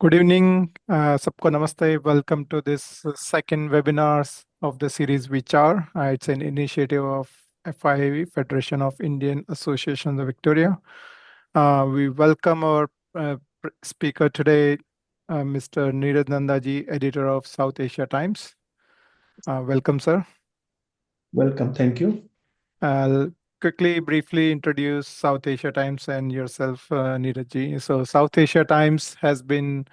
Good evening, सबको नमस्ते. Welcome to this second webinars of the series Vichar. It's an initiative of FIAV, Federation of Indian Associations of Victoria. We welcome our speaker today, Mr. Neeraj Nanda ji, editor of South Asia Times. Welcome, sir. Welcome. Thank you. I'll quickly, briefly introduce South Asia Times and yourself, Neeraj ji. So South Asia Times has been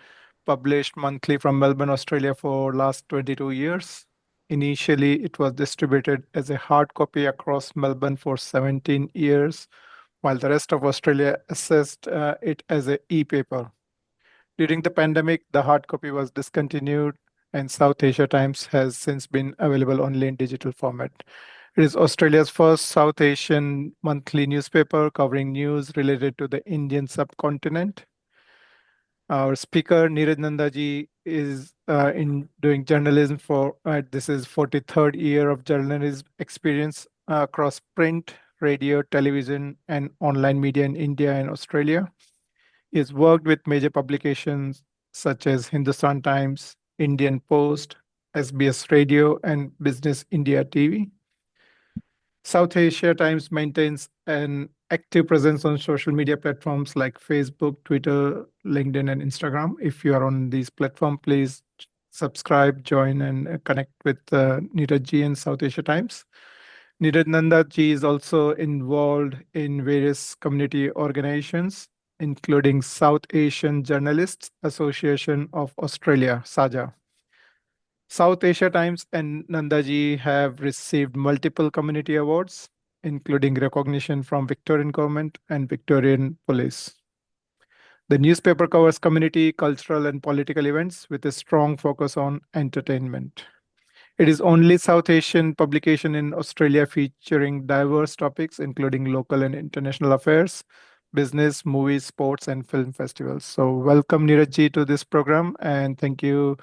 published monthly from Melbourne, Australia for last 22 years. Initially, it was distributed as a hard copy across Melbourne for 17 years, while the rest of Australia assessed it as a e-paper. During the pandemic, the hard copy was discontinued, and South Asia Times has since been available only in digital format. It is Australia's first South Asian monthly newspaper covering news related to the Indian subcontinent. Our speaker, Neeraj Nanda ji, is in doing journalism for, this is 43rd year of journalism experience across print, radio, television, and online media in India and Australia. He has worked with major publications such as Hindustan Times, Indian Post, SBS Radio, and Business India TV. South Asia Times maintains an active presence on social media platforms like Facebook, Twitter, LinkedIn, and Instagram. If you are on these platforms, please subscribe, join, and connect with Neeraj ji and South Asia Times. Neeraj Nanda ji is also involved in various community organizations, including South Asian Journalists Association of Australia, SAJA. South Asia Times and Nandaji have received multiple community awards, including recognition from Victorian government and Victorian police. The newspaper covers community, cultural, and political events with a strong focus on entertainment. It is only South Asian publication in Australia featuring diverse topics, including local and international affairs, business, movies, sports, and film festivals. So welcome Neeraj ji to this program, and thank you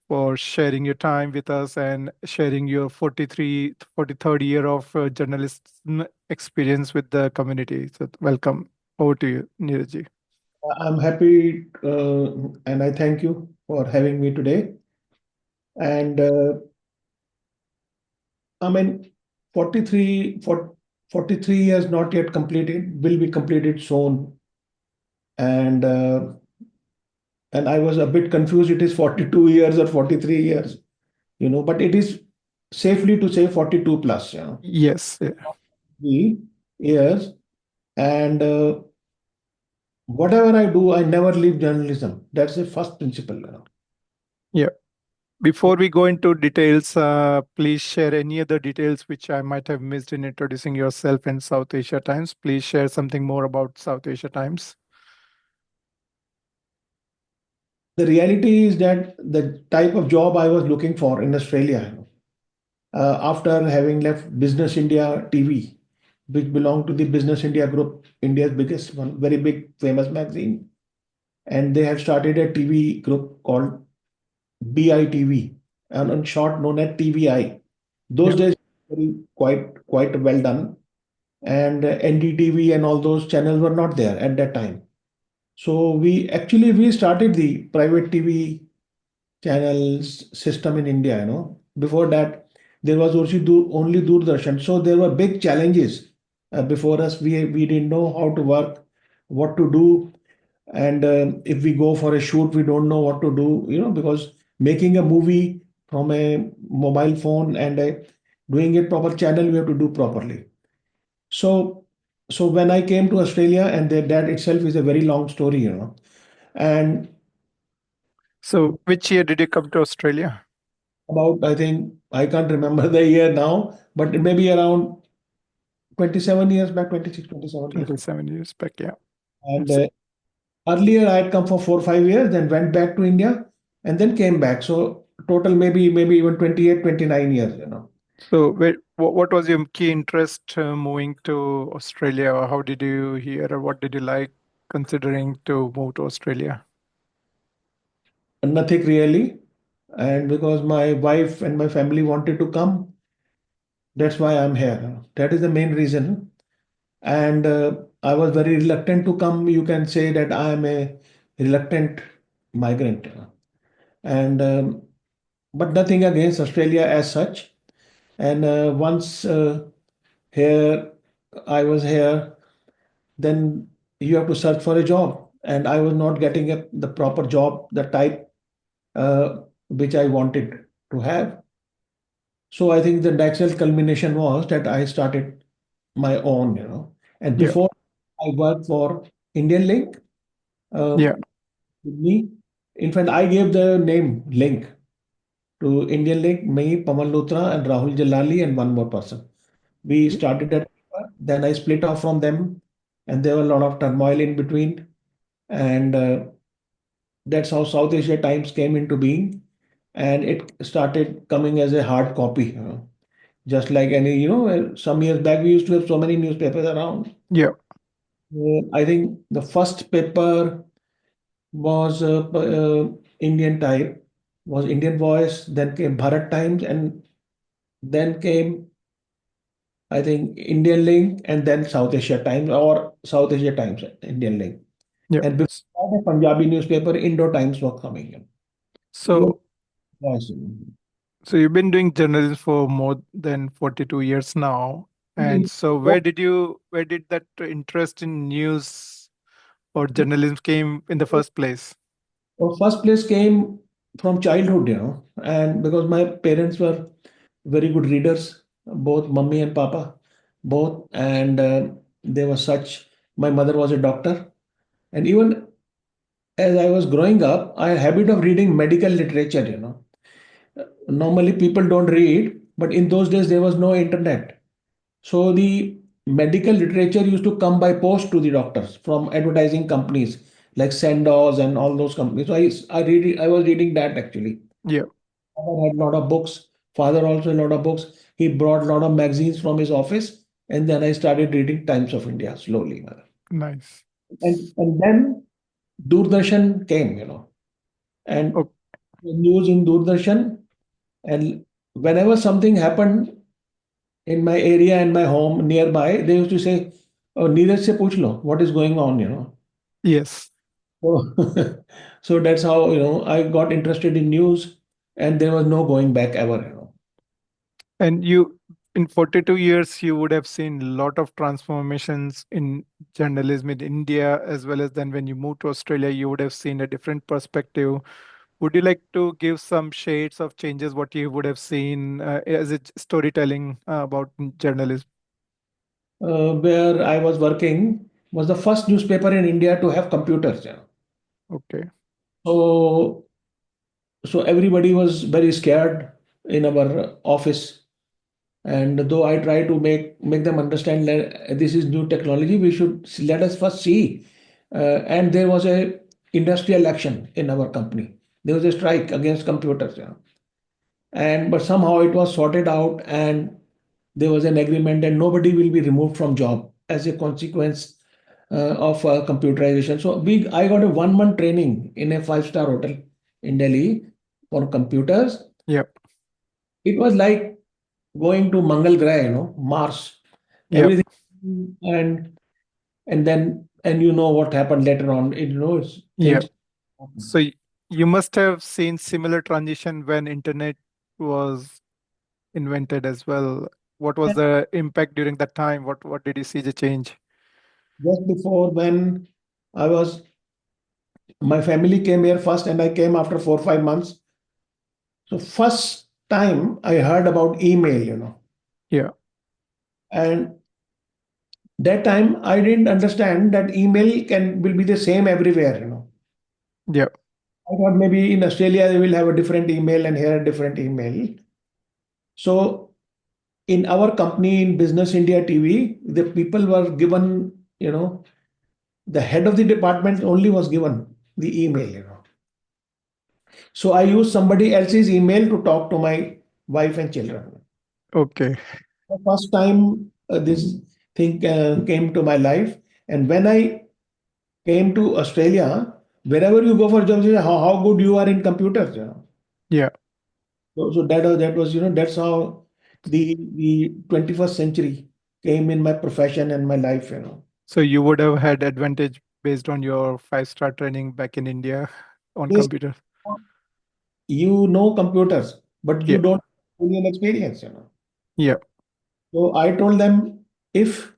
for sharing your time with us and sharing your 43rd year of journalism experience with the community. So welcome. Over to you, Neeraj ji. I'm happy and I thank you for having me today. And I mean, 43, for 43 years not yet completed, will be completed soon. And I was a bit confused. It is 42 years or 43 years, but it is safely to say 42 plus, Yes. Yeah. 3 years. And whatever I do, I never leave journalism. That's the first principle. Yeah. Before we go into details, please share any other details which I might have missed in introducing yourself and South Asia Times. Please share something more about South Asia Times. The reality is that the type of job I was looking for in Australia, after having left Business India TV, which belonged to the Business India Group, India's biggest one, very big, famous magazine, and they have started a TV group called BITV, and in short known as TVI. Those Yeah. days, very quite well done, and NDTV and all those channels were not there at that time. So we started the private TV channels system in India. Before that, there was also only Doordarshan. So there were big challenges before us. We didn't know how to work, what to do, and if we go for a shoot, we don't know what to do. Because making a movie from a mobile phone and doing it proper channel, we have to do properly. So so when I came to Australia, and that itself is a very long story. And So which year did you come to Australia? about, I think, I can't remember the year now, but it may be around 27 years back, 26, 27 years. 27 years back. Yeah. And So, earlier I had come for 4 or 5 years, then went back to India and then came back. So total maybe even 28, 29 years. so what was your key interest moving to Australia? Or how did you hear, or what did you like considering to move to Australia? Nothing really. And because my wife and my family wanted to come, that's why I'm here. That is the main reason. And I was very reluctant to come. You can say that I am a reluctant migrant. And but nothing against Australia as such. And once here I was here, then you have to search for a job, and I was not getting the proper job, the type which I wanted to have. So I think the natural culmination was that I started my own, And Yeah. before I worked for Indian Link, Yeah. um, me. In fact, I gave the name Link to Indian Link, me, Pawan Luthra, and Rahul Jalali, and one more person. We Yeah. started that. Then I split off from them, and there were a lot of turmoil in between. And that's how South Asia Times came into being. And it started coming as a hard copy, just like any, some years back, we used to have so many newspapers around. Yeah. I think the first paper was Indian type, was Indian Voice, then came Bharat Times, and then came, I think, Indian Link, and then South Asia Times or South Asia Times, Indian Link. Yeah. And before that, the Punjabi newspaper, Indo Times was coming in. Even So, Voice. so you've been doing journalism for more than 42 years now. And so where did that interest in news or journalism came in the first place? First place came from childhood, and because my parents were very good readers, both mummy and papa, both, and they were such. My mother was a doctor, and even as I was growing up, I had a habit of reading medical literature. Normally people don't read, but in those days there was no internet, so the medical literature used to come by post to the doctors from advertising companies like Sandoz and all those companies. So I was reading that actually. Yeah. Father had a lot of books. Father also a lot of books. He brought a lot of magazines from his office, and then I started reading Times of India slowly. Nice. And then Doordarshan came, and Oh, the news in Doordarshan. And whenever something happened in my area and my home nearby, they used to say, "Oh, Neeraj se puch lo, what is going on?" yes. So, so that's how I got interested in news, and there was no going back ever. And you, in 42 years, you would have seen a lot of transformations in journalism in India, as well as then when you moved to Australia, you would have seen a different perspective. Would you like to give some shades of changes, what you would have seen as a storytelling about journalism? Where I was working was the first newspaper in India to have computers. Okay. So, so everybody was very scared in our office. And though I try to make them understand that this is new technology, we should let us first see. And there was a industrial action in our company. There was a strike against computers. And but somehow it was sorted out, and there was an agreement that nobody will be removed from job as a consequence of computerization. So I got a 1 month training in a five-star hotel in Delhi for computers. Yeah. It was like going to Mangal Graha, Mars, Yeah. everything, and and you know what happened later on. It's Yeah. things. So you must have seen similar transition when internet was invented as well. What was the impact during that time? What did you see the change? Just before when I was, my family came here first, and I came after 4 5 months. So first time I heard about email, Yeah. and that time I didn't understand that email can will be the same everywhere. Yeah. I thought maybe in Australia they will have a different email and here a different email. So in our company in Business India TV, the people were given, the head of the department only was given the email. So I used somebody else's email to talk to my wife and children. Okay. The first time this thing came to my life, and when I came to Australia, wherever you go for jobs, they say how good you are in computers. Yeah. So that was that's how the 21st century came in my profession and my life. So you would have had advantage based on your five-star training back in India. on They computers? you know computers, but you Yeah, don't have real experience. yeah, So I told them, if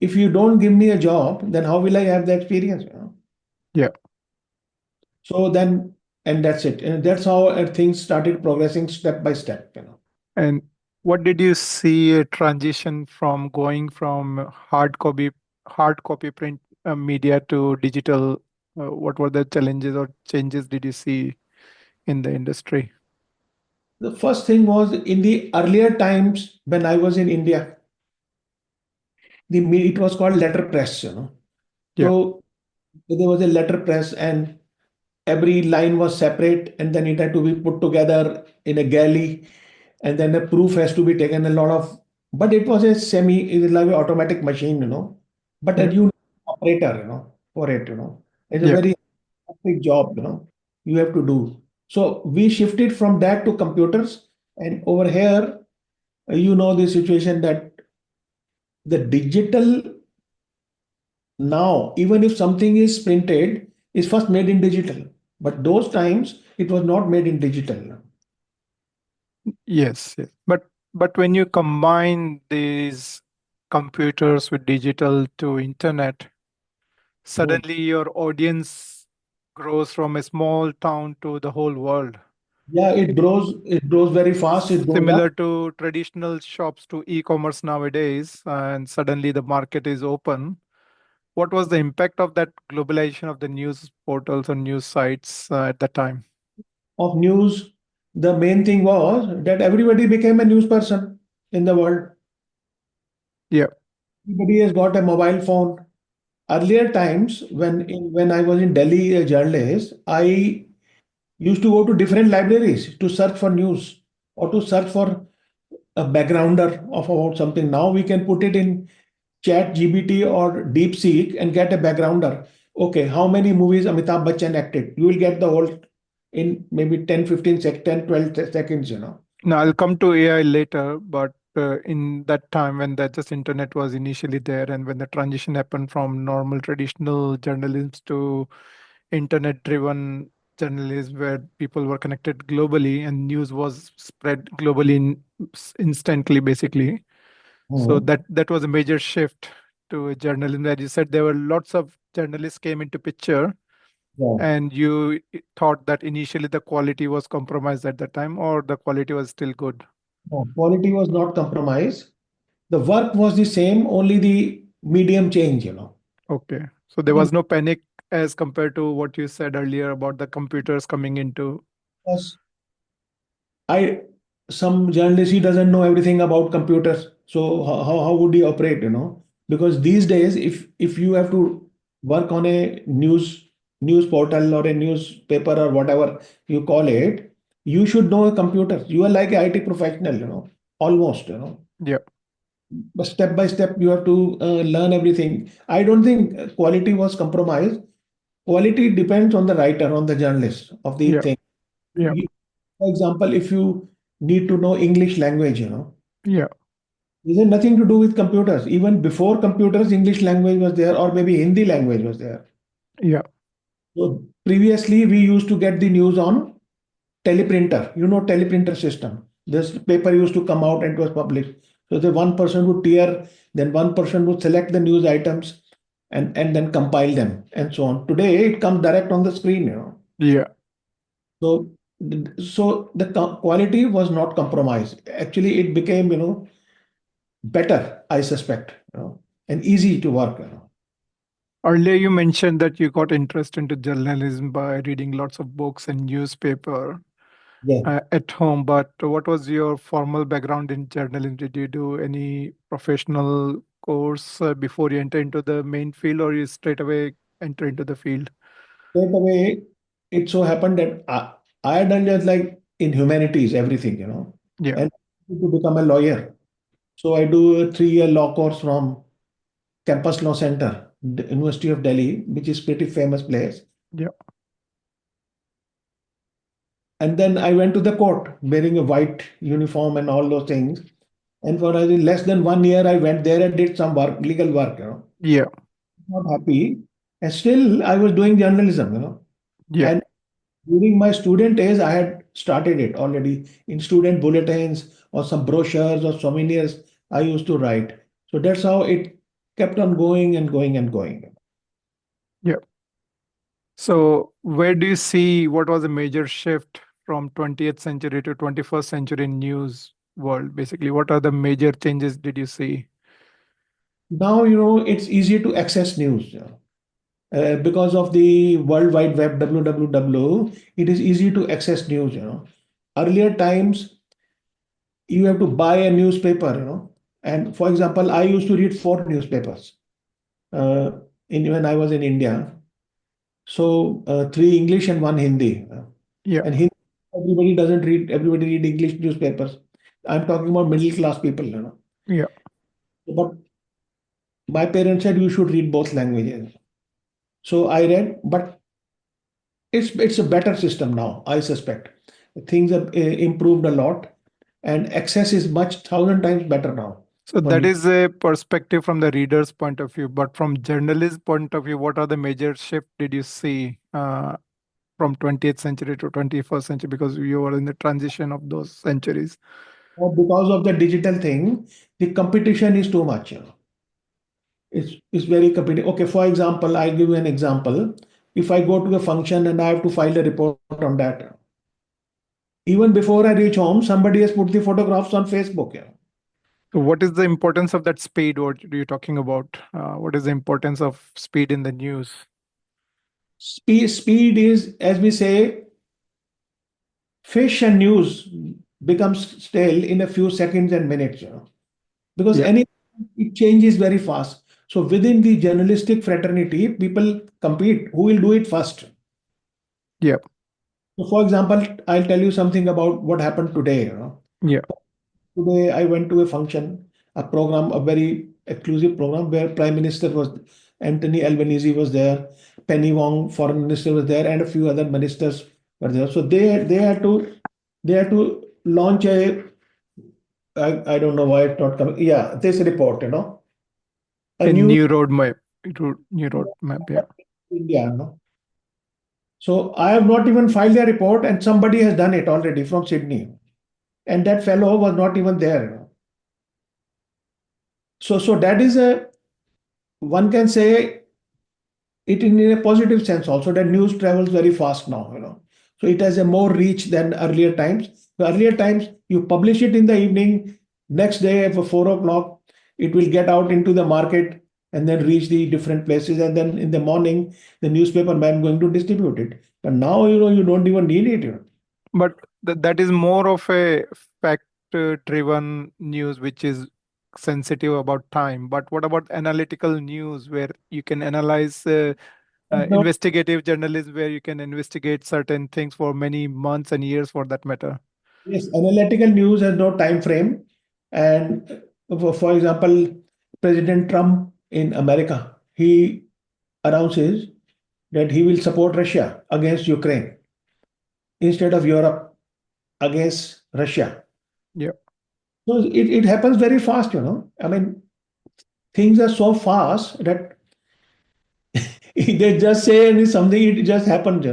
you don't give me a job, then how will I have the experience? yeah. So then, and that's it. And that's how things started progressing step by step. And what did you see a transition from going from hard copy print media to digital? What were the challenges or changes did you see in the industry? The first thing was, in the earlier times when I was in India, it was called letter press. Yeah, So there was a letter press, and every line was separate, and then it had to be put together in a galley, and then the proof has to be taken. A lot of, but it was a it was like an automatic machine. But yeah, you need an operator, for it. It's a yeah. very big job, you have to do. So we shifted from that to computers, and over here, the situation that the digital now, even if something is printed, is first made in digital. But those times it was not made in digital. Yes, yes. But when you combine these computers with digital to internet, Mhm. suddenly your audience grows from a small town to the whole world. Yeah, it grows very fast, it goes up. Similar to traditional shops to e-commerce nowadays, and suddenly the market is open. What was the impact of that globalization of the news portals and news sites at the time? Of news. The main thing was that everybody became a news person in the world. Yeah, Everybody has got a mobile phone. Earlier times, when I was in Delhi a journalist, I used to go to different libraries to search for news or to search for a backgrounder of about something. Now we can put it in Chat GBT or DeepSeek and get a backgrounder. Okay, how many movies Amitabh Bachchan acted? You will get the whole in maybe 10, 15 10, 12 seconds. now I'll come to AI later, but in that time when the just internet was initially there, and when the transition happened from normal traditional journalism to internet-driven journalism, where people were connected globally and news was spread globally instantly, basically. So Mhm. that was a major shift to journalism. As you said, there were lots of journalists came into picture, Yeah. and you thought that initially the quality was compromised at the time, or the quality was still good. No, quality was not compromised. The work was the same, only the medium change. Okay, so there was no panic as compared to what you said earlier about the computers coming into. Because I some journalist, he doesn't know everything about computers. So how would he operate? Because these days, if you have to work on a news portal or a newspaper or whatever you call it, you should know a computer. You are like a IT professional, almost. Yeah, But step by step, you have to learn everything. I don't think quality was compromised. Quality depends on the writer, on the journalist of the yeah, thing. yeah, For example, if you need to know English language, yeah, this has nothing to do with computers. Even before computers, English language was there, or maybe Hindi language was there. yeah, So previously, we used to get the news on teleprinter. Teleprinter system. This paper used to come out and it was published. So the one person would tear, then one person would select the news items and then compile them and so on. Today, it comes direct on the screen. yeah. So, so the quality was not compromised. Actually, it became, better, I suspect, and easy to work. Earlier, you mentioned that you got interest into journalism by reading lots of books and newspaper Yeah. at home. But what was your formal background in journalism? Did you do any professional course before you enter into the main field, or you straight away enter into the field? Straight away, it so happened that I had done just like in humanities, everything, Yeah, and to become a lawyer. So I do a 3-year law course from Campus Law Center, the University of Delhi, which is pretty famous place. yeah, And then I went to the court wearing a white uniform and all those things. And for less than 1 year, I went there and did some work, legal work. yeah, Not happy. And still, I was doing journalism. yeah, And During my student days, I had started it already in student bulletins or some brochures or souvenirs I used to write. So that's how it kept on going and going and going. Yeah. So where do you see what was a major shift from 20th century to 21st century news world? Basically, what are the major changes did you see? Now, it's easy to access news. Because of the World Wide Web, www, it is easy to access news. Earlier times, you have to buy a newspaper. And for example, I used to read four newspapers uh, when I was in India. So three English and one Hindi. Yeah. And Hindi, everybody doesn't read. Everybody read English newspapers. I'm talking about middle class people. Yeah. But my parents said you should read both languages. So I read, but it's a better system now. I suspect things have improved a lot, and access is much thousand times better now. So For that new. is a perspective from the reader's point of view, but from journalist point of view, what are the major shift did you see from 20th century to 21st century? Because you were in the transition of those centuries. Because of the digital thing, the competition is too much. It's very competitive. Okay, for example, I'll give you an example. If I go to a function and I have to file a report on that, even before I reach home, somebody has put the photographs on Facebook. So what is the importance of that speed? What are you talking about? What is the importance of speed in the news? Speed is, as we say, fish and news becomes stale in a few seconds and minutes. Because Yeah. any it changes very fast. So within the journalistic fraternity, people compete. Who will do it first? Yeah. So for example, I'll tell you something about what happened today. Yeah. Today, I went to a function, a program, a very exclusive program where Prime Minister was Anthony Albanese was there, Penny Wong, Foreign Minister was there, and a few other ministers were there. So they had to launch I don't know why it's not coming. Yeah, this report, a A new new roadmap. New roadmap. Yeah. India. So I have not even filed a report, and somebody has done it already from Sydney, and that fellow was not even there. So that is a one can say it in a positive sense also that news travels very fast now. So it has a more reach than earlier times. The earlier times you publish it in the evening, next day at 4 o'clock, it will get out into the market and then reach the different places. And then in the morning, the newspaper man going to distribute it. But now, you don't even need it. But that is more of a fact driven news, which is sensitive about time. But what about analytical news, where you can analyze And now, investigative journalism, where you can investigate certain things for many months and years for that matter? yes, analytical news has no time frame. And for example, President Trump in America, he announces that he will support Russia against Ukraine instead of Europe against Russia. Yeah. So it happens very fast. I mean, things are so fast that they just say something, it just happens.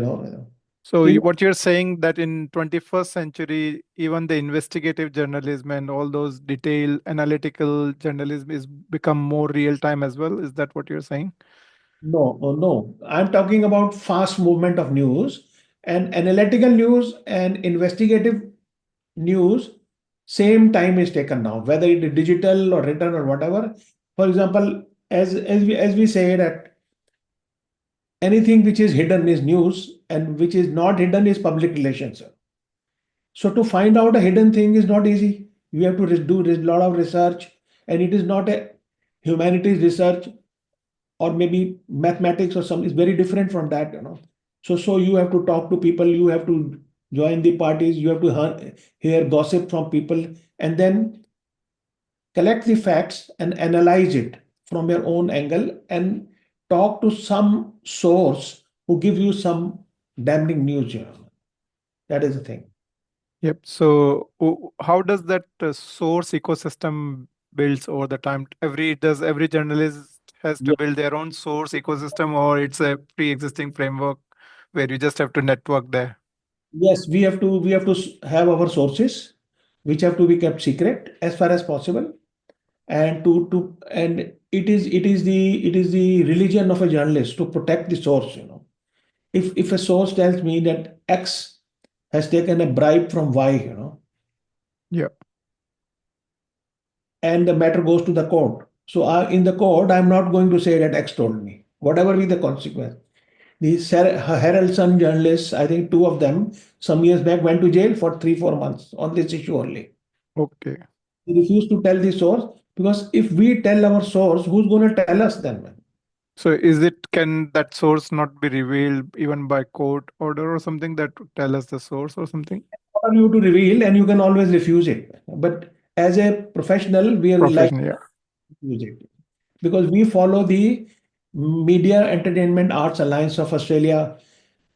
So In, what you're saying that in 21st century, even the investigative journalism and all those detail analytical journalism is become more real time as well. Is that what you're saying? no, oh, no. I'm talking about fast movement of news and analytical news and investigative news. Same time is taken now, whether it is digital or written or whatever. For example, as we say that anything which is hidden is news and which is not hidden is public relations. So to find out a hidden thing is not easy. You have to do a lot of research, and it is not a humanities research or maybe mathematics or some. It's very different from that. So you have to talk to people, you have to join the parties, you have to hear gossip from people, and then collect the facts and analyze it from your own angle and talk to some source who give you some damning news. That is the thing. Yep. So how does that source ecosystem builds over the time? Every journalist has to Yeah. build their own source ecosystem, or it's a pre-existing framework where you just have to network there? Yes, we have to have our sources, which have to be kept secret as far as possible, and it is the religion of a journalist to protect the source. If a source tells me that X has taken a bribe from Y, Yeah. and the matter goes to the court. So in the court, I'm not going to say that X told me, whatever be the consequence. These Herald Sun journalists, I think two of them, some years back, went to jail for 3 4 months on this issue only. Okay. They refuse to tell the source because if we tell our source, who's going to tell us then, man? So is it, can that source not be revealed even by court order or something that would tell us the source or something? For you to reveal, and you can always refuse it. But as a professional, we are like Profession, yeah. to refuse it because we follow the Media Entertainment Arts Alliance of Australia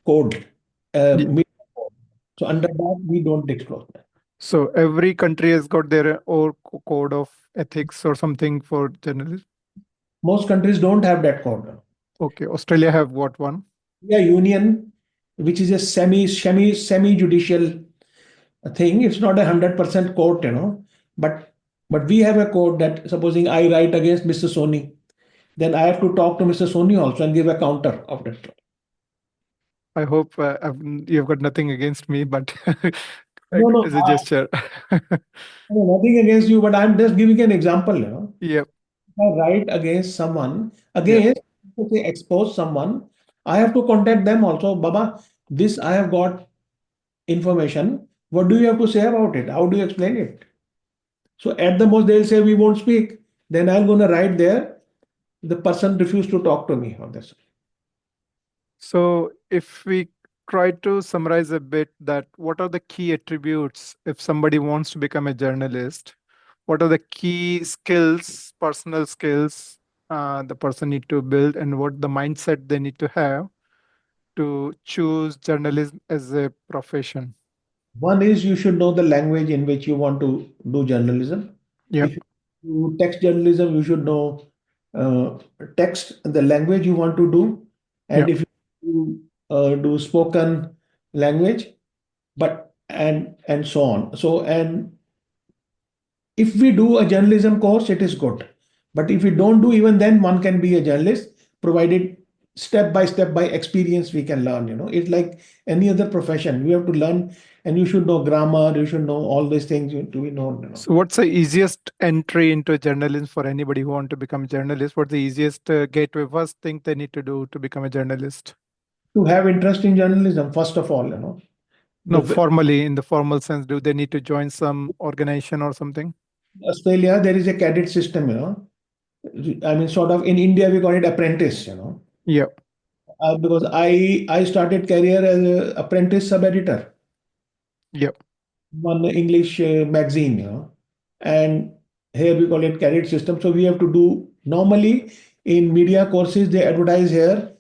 code. Ye- Media code. So under that, we don't disclose that. So every country has got their own code of ethics or something for journalists. Most countries don't have that code. Okay, Australia have what one? Yeah, union, which is a semi-judicial thing. It's not 100% court, but we have a code that supposing I write against Mr. Soni, then I have to talk to Mr. Soni also and give a counter of that. I hope you've got nothing against me, but No, no, as a gesture. nothing against you, but I'm just giving an example. Yep, If I write against someone, yep. against, to say expose someone, I have to contact them also. Baba, this I have got information. What do you have to say about it? How do you explain it? So at the most, they'll say we won't speak. Then I'm going to write there. The person refused to talk to me on this. So if we try to summarize a bit that what are the key attributes if somebody wants to become a journalist? What are the key skills, personal skills, the person need to build, and what the mindset they need to have to choose journalism as a profession? One is you should know the language in which you want to do journalism. Yep, If you text journalism, you should know uh, text, the language you want to do. And yep. if you do spoken language, but and so on. So and if we do a journalism course, it is good. But if we don't do, even then one can be a journalist, provided step by experience we can learn. It's like any other profession. You have to learn, and you should know grammar, you should know all these things to be known. So what's the easiest entry into journalism for anybody who want to become a journalist? What's the easiest gateway, first thing they need to do to become a journalist? To have interest in journalism, first of all, No, the formally, in the formal sense, do they need to join some organization or something? Australia, there is a cadet system, I mean, sort of in India, we call it apprentice, Yeah, because I started career as an apprentice sub-editor, yeah. one English magazine, and here we call it cadet system. So we have to do normally in media courses, they advertise here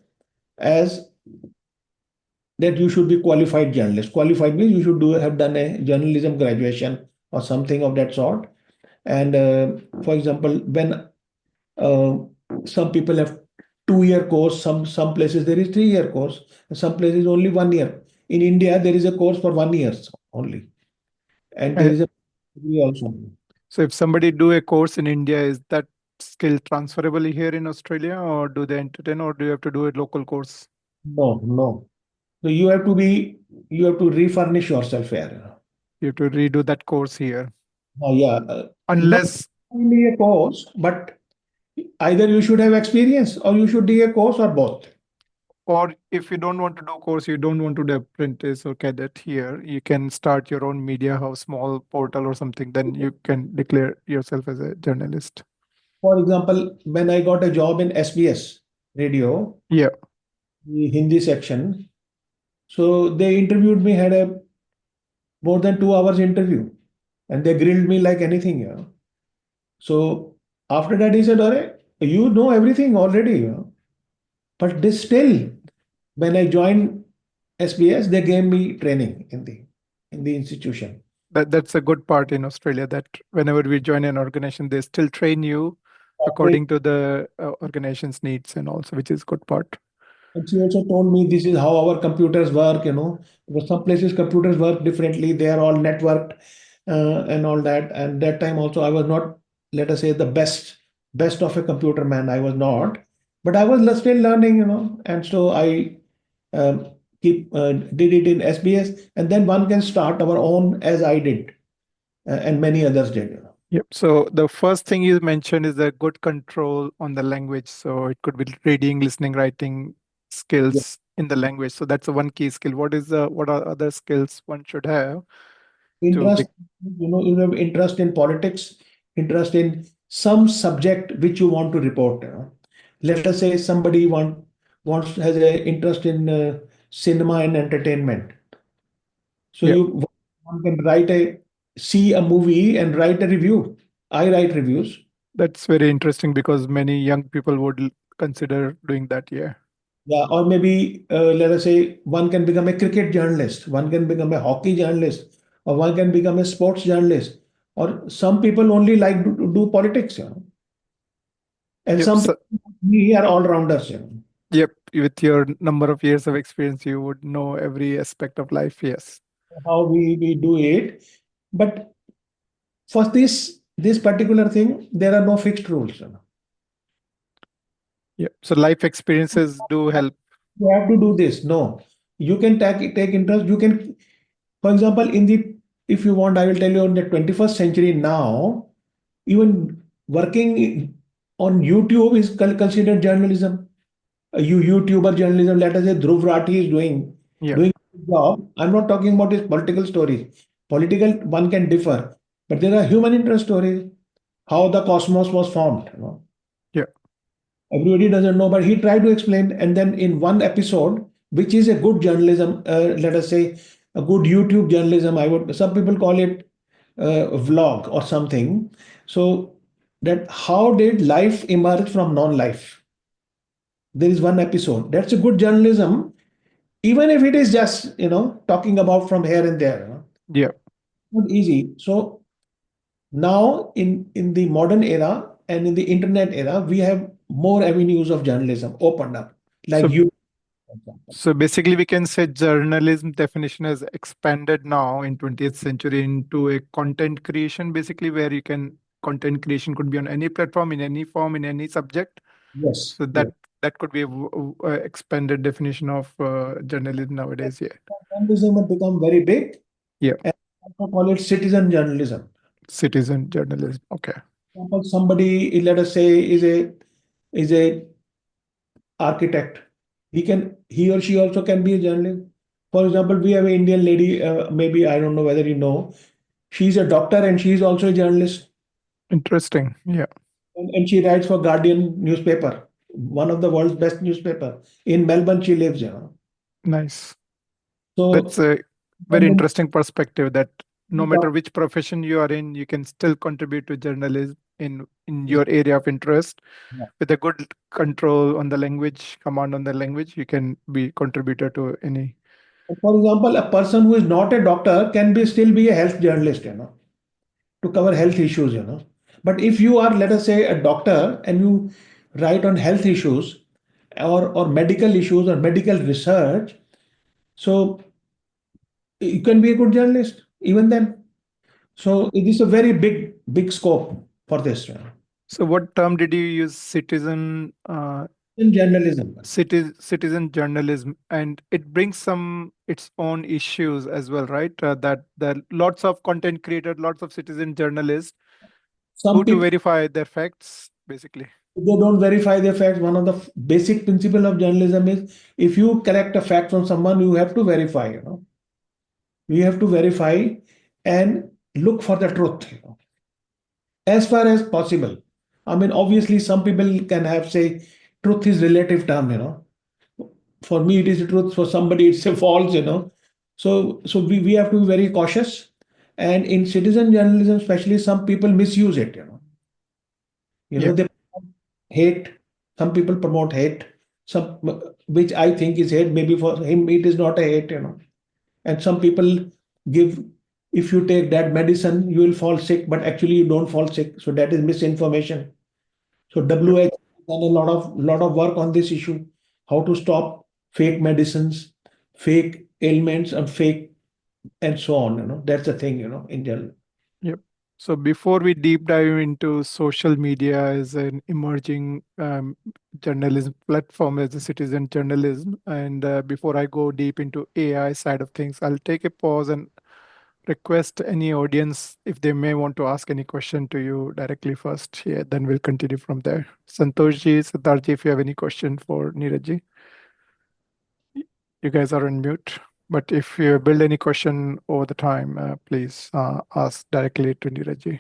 as that you should be qualified journalist. Qualified means you should have done a journalism graduation or something of that sort. And for example, when uh, some people have 2 year course, some places there is 3 year course, and some places only 1 year. In India, there is a course for 1 year only, and there Uh, is a degree also. so if somebody do a course in India, is that skill transferable here in Australia, or do they entertain, or do you have to do a local course? No, no. So you have to refurnish yourself here. You have to redo that course here. Yeah, not Unless, only a course, but either you should have experience or you should do a course or both. or if you don't want to do course, you don't want to do apprentice or cadet here, you can start your own media house, small portal or something, then you can declare yourself as a journalist. For example, when I got a job in SBS radio, Yeah, the Hindi section, so they interviewed me, had a more than 2 hours interview, and they grilled me like anything. So after that, he said, "All you know everything already. But this still, when I joined SBS, they gave me training in the institution. that's a good part in Australia, that whenever we join an organization, they still train you according to the organization's needs and also, which is good part. And she also told me this is how our computers work, because some places computers work differently. They are all networked and all that. And that time also I was not, let us say, the best of a computer man. I was not, but I was still learning, And so I um, keep did it in SBS, and then one can start our own as I did, and many others did. Yep. So the first thing you mentioned is a good control on the language. So it could be reading, listening, writing Yeah. skills in the language. So that's a one key skill. What are other skills one should have to be? Interest, you have interest in politics, interest in some subject which you want to report. Let us say somebody wants has a interest in cinema and entertainment. So Yeah, you one can see a movie and write a review. I write reviews. that's very interesting because many young people would consider doing that. Yeah. Yeah, or maybe let us say one can become a cricket journalist, one can become a hockey journalist, or one can become a sports journalist, or some people only like to do politics, and Yep. some So, people like me are all rounders, yep. With your number of years of experience, you would know every aspect of life. Yes. how we do it. But for this particular thing, there are no fixed rules. Yep. So life experiences do help. You have to do this. No, you can take interest. You can, for example, if you want, I will tell you in the 21st century now, even working on YouTube is considered journalism. YouTuber journalism, let us say Dhruv Rathi is Yeah. doing his job. I'm not talking about his political stories. Political one can differ, but there are human interest stories. How the cosmos was formed. Yeah. Everybody doesn't know, but he tried to explain. And then in one episode, which is a good journalism, let us say a good YouTube journalism, I would some people call it vlog or something. So that how did life emerge from non-life? There is one episode. That's a good journalism, even if it is just talking about from here and there. Yeah. Not easy. So now in the modern era and in the internet era, we have more avenues of journalism opened up, like So you, for example. So basically, we can say journalism definition has expanded now in 20th century into a content creation, basically, where you can content creation could be on any platform, in any form, in any subject. Yes, So yes. that could be a expanded definition of journalism nowadays. Yeah, Journalism has become very big, yeah, and also call it citizen journalism. citizen journalism. Okay, For example, somebody, let us say, is a architect. He or she also can be a journalist. For example, we have an Indian lady, maybe I don't know whether you know, she's a doctor and she's also a journalist, interesting. Yeah, and she writes for Guardian newspaper, one of the world's best newspaper. In Melbourne, she lives. nice. That's So, a very and interesting perspective that no then matter which profession you are in, you can still contribute to journalism in your area of interest. With a good control on the language, command on the language, you can be contributor to any. for example, a person who is not a doctor can still be a health journalist, to cover health issues. But if you are, let us say, a doctor and you write on health issues or medical issues or medical research, so you can be a good journalist even then. So it is a very big scope for this. So, what term did you use? In journalism. Citizen journalism, and it brings some its own issues as well, right? That there are lots of content creators, lots of citizen journalists Some who to people, verify their facts, basically. they don't verify the facts. One of the basic principle of journalism is if you collect a fact from someone, you have to verify. We have to verify and look for the truth, as far as possible. I mean, obviously, some people can have say truth is relative term. For me, it is a truth. For somebody, it's a false. So we have to be very cautious. And in citizen journalism, especially, some people misuse it. Yeah, They promote hate. Some people promote hate. Some which I think is hate. Maybe for him, it is not a hate. And some people give, if you take that medicine you will fall sick, but actually you don't fall sick, so that is misinformation. So yeah, WHO has done a lot of work on this issue, how to stop fake medicines, fake ailments, and fake and so on. That's the thing. In general. Yep. So before we deep dive into social media as an emerging journalism platform as a citizen journalism, and before I go deep into AI side of things, I'll take a pause and request any audience if they may want to ask any question to you directly first. Yeah, then we'll continue from there. Santoshji, Siddharji, if you have any question for Neerajji, you guys are on mute. But if you build any question over the time, please ask directly to Neerajji.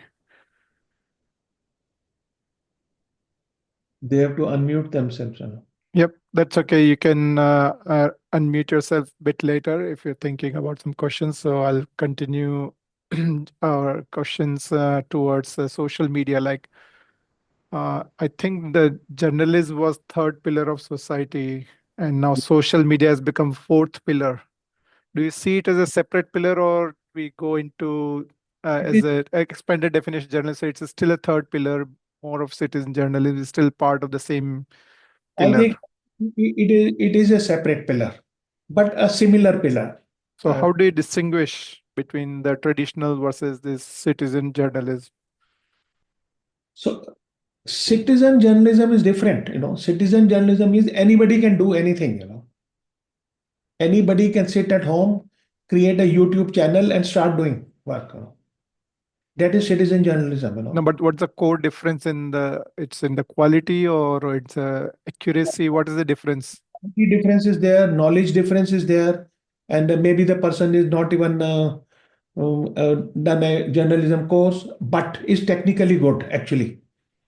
They have to unmute themselves. Yep, that's okay. You can unmute yourself a bit later if you're thinking about some questions. So I'll continue our questions towards social media. Like, I think the journalism was third pillar of society, and now social media has become fourth pillar. Do you see it as a separate pillar, or we go into as a expanded definition journalism? So it's still a third pillar, more of citizen journalism is still part of the same I pillar. think it is a separate pillar, but a similar pillar. So Uh, how do you distinguish between the traditional versus this citizen journalism? so citizen journalism is different. Citizen journalism is anybody can do anything. Anybody can sit at home, create a YouTube channel, and start doing work. That is citizen journalism. No, but what's the core difference in it's in the quality or it's accuracy? What is the difference? Key difference is there, knowledge difference is there, and maybe the person is not even done a journalism course, but is technically good actually.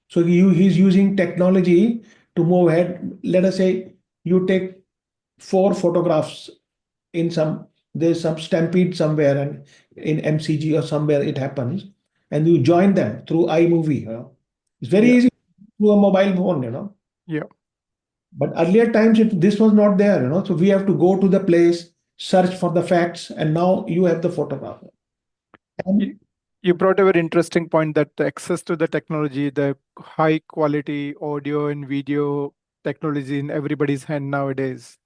So he's using technology to move ahead. Let us say you take four photographs in there's some stampede somewhere and in MCG or somewhere it happens, and you join them through iMovie. It's very Yeah, easy through a mobile phone. yeah. But earlier times this was not there. So we have to go to the place, search for the facts, and now you have the photograph. And You, you brought a very interesting point that the access to the technology, the high quality audio and video technology in everybody's hand nowadays.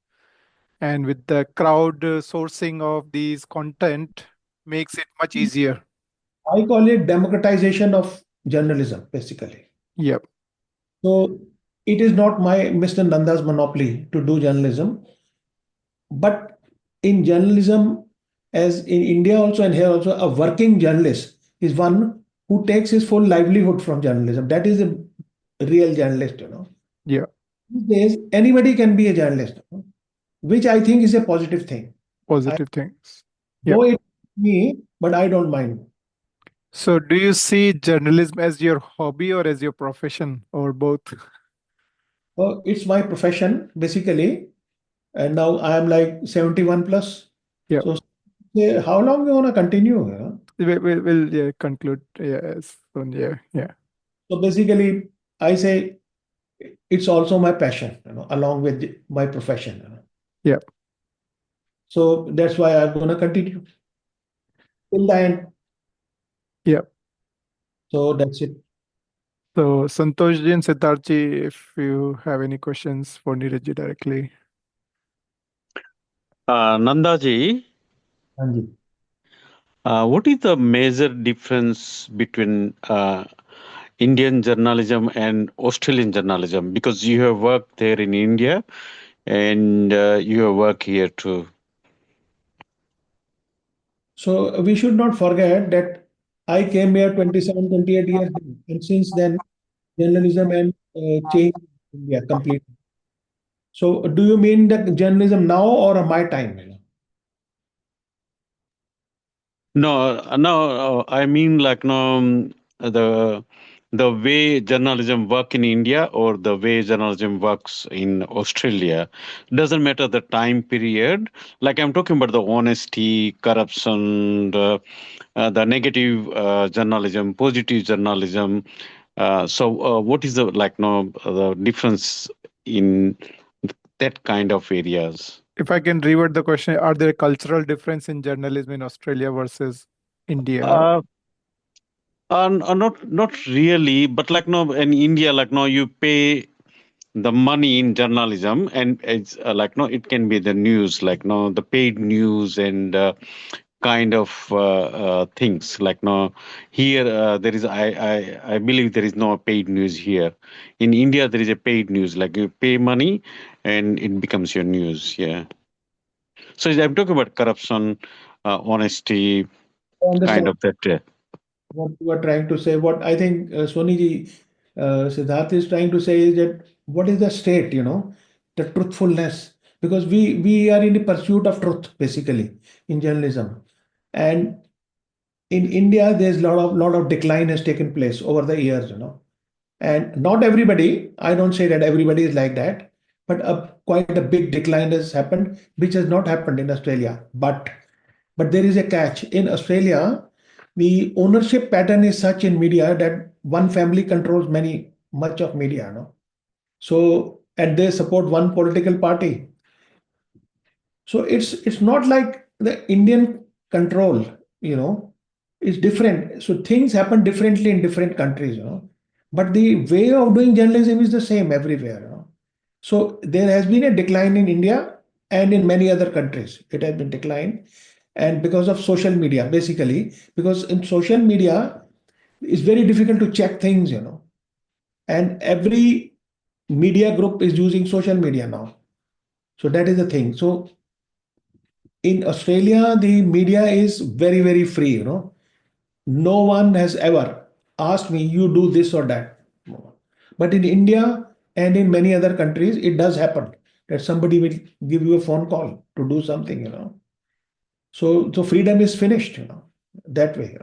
And with the crowd sourcing of these content makes it much easier. I call it democratization of journalism, basically. Yep. So it is not my Mr. Nanda's monopoly to do journalism, but in journalism, as in India also and here also, a working journalist is one who takes his full livelihood from journalism. That is a real journalist. Yeah. These days, anybody can be a journalist, which I think is a positive thing. I, Positive things. Yeah. though it's me, but I don't mind. So do you see journalism as your hobby or as your profession or both? So it's my profession, basically. And now I am like 71 plus. Yeah. So how long you want to continue? We'll yeah, conclude. Yes. So, yeah. Yeah. So basically, I say it's also my passion, along with my profession. Yeah. So that's why I'm going to continue till the end. Yeah. So that's it. So Santoshji and Siddharthji, if you have any questions for Neeraj directly. Nanda ji, Thank you. what is the major difference between Indian journalism and Australian journalism? Because you have worked there in India and you have worked here too. So we should not forget that I came here 27, 28 years ago. And since then, journalism and changed in India completely. So do you mean the journalism now or my time? No, I mean like no the way journalism work in India or the way journalism works in Australia. Doesn't matter the time period. Like I'm talking about the honesty, corruption, the negative journalism, positive journalism. So what is the like no the difference in that kind of areas? If I can reword the question, are there cultural difference in journalism in Australia versus India? Uh, not really, but like no in India, like no you pay the money in journalism, and it's like no, it can be the news, like no, the paid news and kind of things like no. Here there is I believe there is no paid news here. In India there is a paid news, like you pay money and it becomes your news. Yeah. So I'm talking about corruption, honesty, I kind understand of that. what you are trying to say. What I think Soni ji, Siddharth is trying to say is that what is the state, the truthfulness, because we are in the pursuit of truth basically in journalism, and in India there's lot of decline has taken place over the years, and not everybody. I don't say that everybody is like that, but quite a big decline has happened, which has not happened in Australia. But there is a catch. In Australia, the ownership pattern is such in media that one family controls much of media, So, and they support one political party. So it's not like the Indian control, it's different. So things happen differently in different countries, But the way of doing journalism is the same everywhere, So there has been a decline in India and in many other countries. It has been declined. And because of social media, basically, because in social media, it's very difficult to check things, And every media group is using social media now. So that is the thing. So in Australia, the media is very, very free, No one has ever asked me, you do this or that. But in India and in many other countries, it does happen that somebody will give you a phone call to do something, So freedom is finished, that way,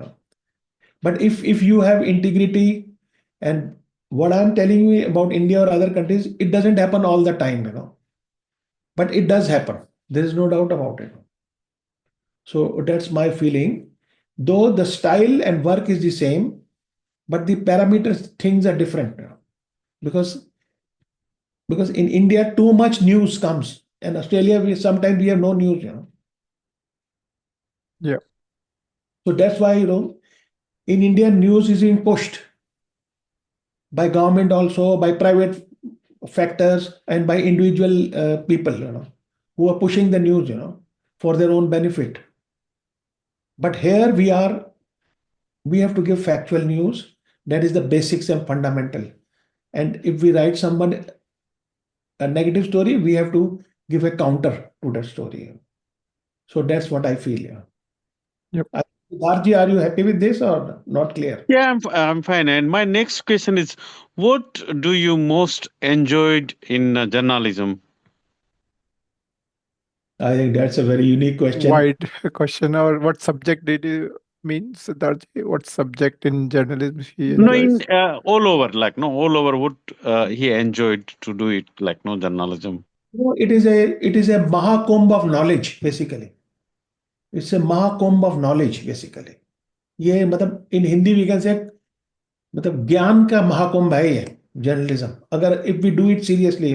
But if you have integrity, and what I'm telling you about India or other countries, it doesn't happen all the time, But it does happen. There is no doubt about it. So that's my feeling. Though the style and work is the same, but the parameters things are different, because in India too much news comes, and Australia we sometimes we have no news, Yeah. So that's why in India news is being pushed by government, also by private factors, and by individual people, who are pushing the news, for their own benefit. But here we have to give factual news. That is the basics and fundamental. And if we write someone a negative story, we have to give a counter to that story. So that's what I feel. Yeah. Yep. Siddharji, are you happy with this or not clear? Yeah, I'm fine. And my next question is, what do you most enjoyed in journalism? I think that's a very unique question. Wide question. Or what subject did you mean, Siddharthi? What subject in journalism he No, in enjoys? all over, like no, all over. What he enjoyed to do it, like no journalism. It is a Mahakumbh of knowledge, basically. It's a Mahakumbh of knowledge, basically. ये मतलब in Hindi we can say मतलब ज्ञान का महाकुंभ है ये journalism. अगर if we do it seriously,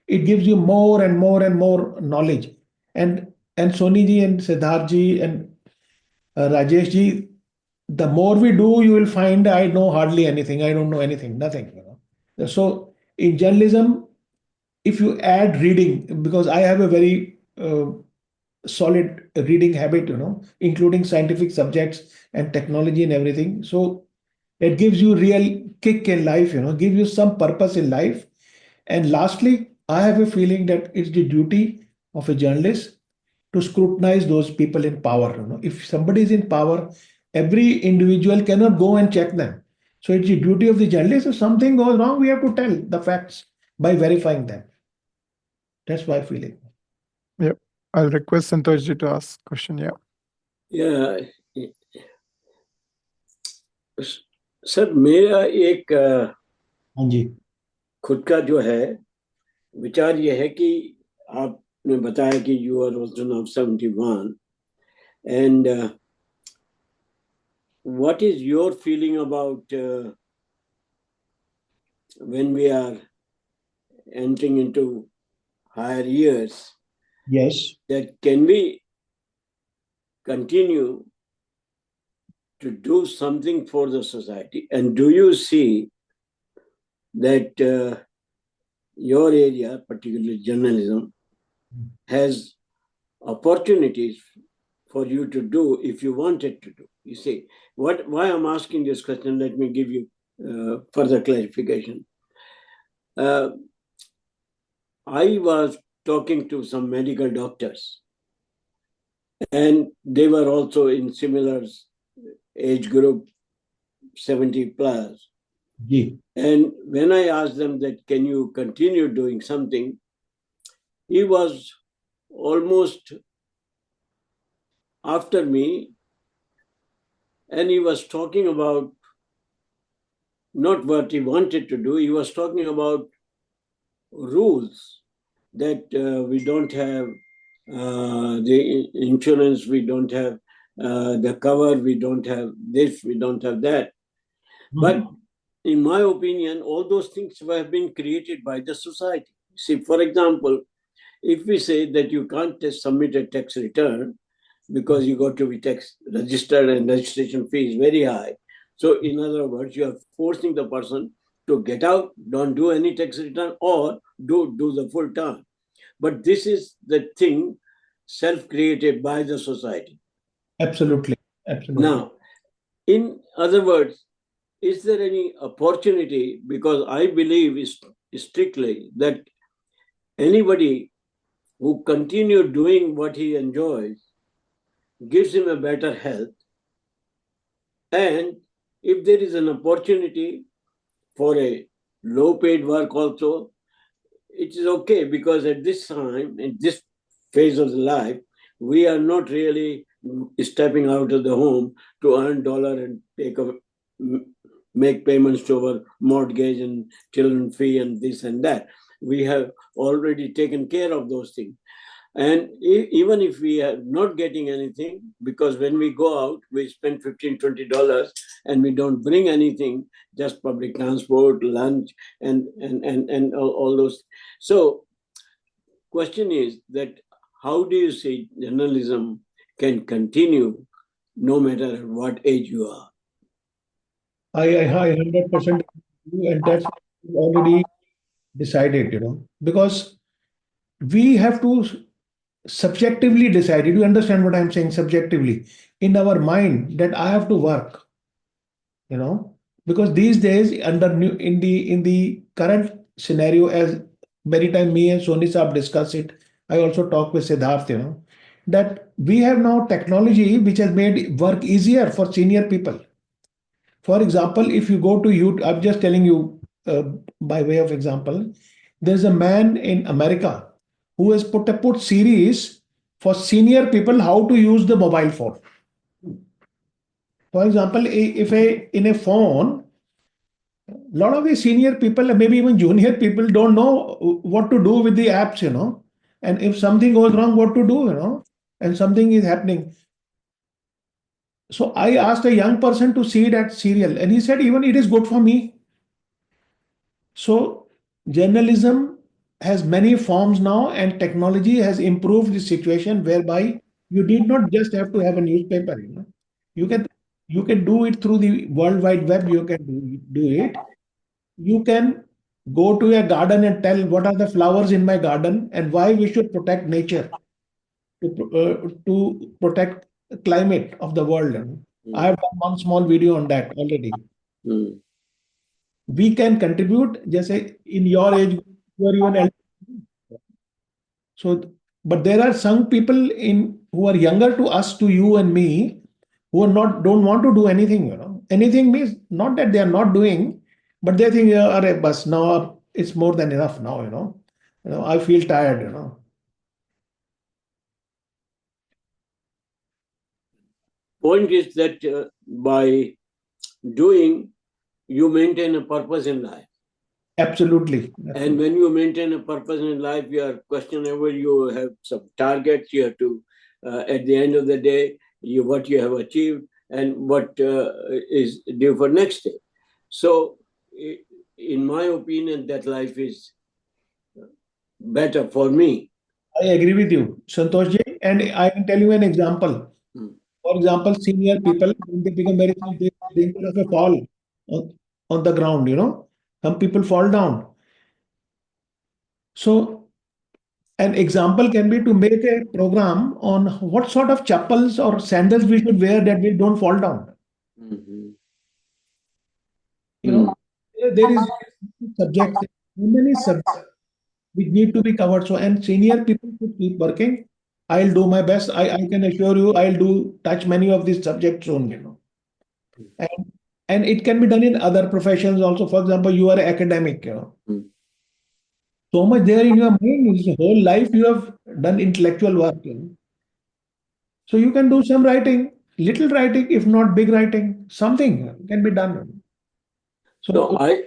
it gives you more and more and more knowledge. And Soni ji and Siddharth ji and Rajesh ji, the more we do, you will find I know hardly anything. I don't know anything, nothing. So in journalism, if you add reading, because I have a very solid reading habit, including scientific subjects and technology and everything. So it gives you real kick in life, gives you some purpose in life. And lastly, I have a feeling that it's the duty of a journalist to scrutinize those people in power. If somebody is in power, every individual cannot go and check them. So it's the duty of the journalist. If something goes wrong, we have to tell the facts by verifying them. That's my feeling. Yep. I'll request Santoshji to ask question. Yeah. Yeah. Sir मेरा एक हाँ जी. खुद का जो है विचार ये है कि आपने बताया कि you are also now 71 and what is your feeling about when we are entering into higher years? Yes. That can we continue to do something for the society? And do you see that your area, particularly journalism, has opportunities for you to do if you wanted to do. You see, why I'm asking this question, let me give you further clarification. I was talking to some medical doctors, and they were also in similar age group, 70 plus. Yeah. And when I asked them that, can you continue doing something? He was almost after me, and he was talking about not what he wanted to do, he was talking about rules that we don't have the insurance, we don't have the cover, we don't have this, we don't have that. But in my opinion, all those things have been created by the society. See, for example, if we say that you can't submit a tax return because you got to be tax registered and registration fee is very high. So, in other words, you are forcing the person to get out, don't do any tax return, or do the full term. But this is the thing self-created by the society. Absolutely. Absolutely. Now, in other words, is there any opportunity? Because I believe strictly that anybody who continue doing what he enjoys gives him a better health. And if there is an opportunity for a low paid work also, it is okay, because at this time, in this phase of the life, we are not really stepping out of the home to earn dollar and make payments to our mortgage and children fee and this and that. We have already taken care of those things. And even if we are not getting anything, because when we go out, we spend $15-20 and we don't bring anything, just public transport, lunch, and all those. So, question is that how do you say journalism can continue no matter at what age you are? I 100% agree, and that's already decided, because we have to subjectively decide. Do you understand what I'm saying? Subjectively, in our mind, that I have to work, because these days, under new in the current scenario, as many time me and Soni Saab discuss it, I also talk with Siddharth, that we have now technology which has made work easier for senior people. For example, if you go to YouTube, I'm just telling you by way of example, there's a man in America who has put series for senior people how to use the mobile phone. For example, if in a phone, a lot of the senior people, maybe even junior people, don't know what to do with the apps, and if something goes wrong, what to do, and something is happening. So I asked a young person to see that serial, and he said, even it is good for me. So journalism has many forms now, and technology has improved the situation whereby you need not just have to have a newspaper. You can you can do it through the World Wide Web. You can do it. You can go to a garden and tell what are the flowers in my garden and why we should protect nature to protect the climate of the world. I have done one small video on that already. Mm. We can contribute, just say in your age, you are even elder. So, but there are some people in who are younger to us, to you and me, who are not don't want to do anything. Anything means not that they are not doing, but they think, "Arey, bus now it's more than enough now." I feel tired. Point is that by doing, you maintain a purpose in life. Absolutely. And when you maintain a purpose in life, you are questionable, you have some targets, you have to, at the end of the day, what you have achieved and what is due for next day. So, in my opinion, that life is better for me. I agree with you, Santosh ji, and I can tell you an example. For example, senior people, when they become very sick, they danger of a fall on, on the ground. Some people fall down. So an example can be to make a program on what sort of chappals or sandals we should wear that we don't fall down. Mhm. You know, there is subjects, many subjects which need to be covered. So, and senior people should keep working. I'll do my best. I can assure you, I'll do touch many of these subjects soon, you know. And and it can be done in other professions also. For example, you are an academic, you know. Mm. So much there in your mind, is whole life you have done intellectual work, you know. So you can do some writing, little writing, if not big writing, something can be done. So So I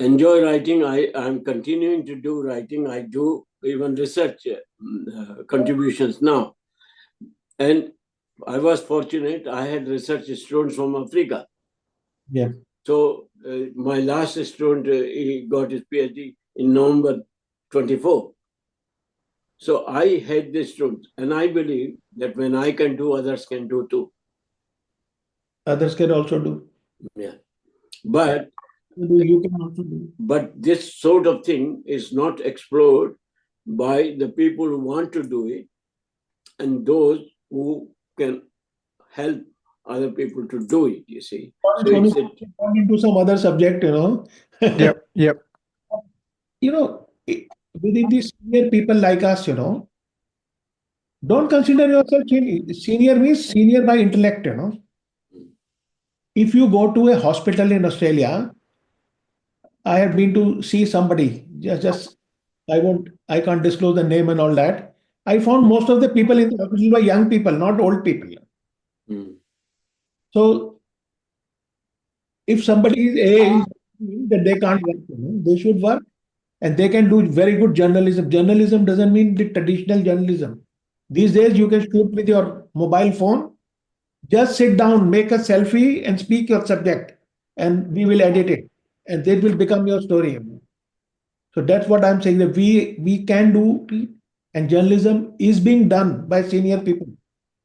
enjoy writing. I'm continuing to do writing. I do even research contributions now. And I was fortunate. I had research students from Africa. yeah, So my last student, he got his PhD in November 24. So I had this student, and I believe that when I can do, others can do too. others can also do. Yeah. But You can also do. but this sort of thing is not explored by the people who want to do it and those who can help other people to do it, you see. So Soni, it's a, gone into some other subject, you know. Yep, yep. You know, within these senior people like us, you know, don't consider yourself senior. Senior means senior by intellect, you know. If you go to a hospital in Australia, I have been to see somebody, just I can't disclose the name and all that. I found most of the people in the hospital were young people, not old people. mm, So if somebody is aged, that they can't work, you know, they should work and they can do very good journalism. Journalism doesn't mean the traditional journalism. These days, you can shoot with your mobile phone, just sit down, make a selfie, and speak your subject, and we will edit it, and that will become your story. So that's what I'm saying, that we can do it, and journalism is being done by senior people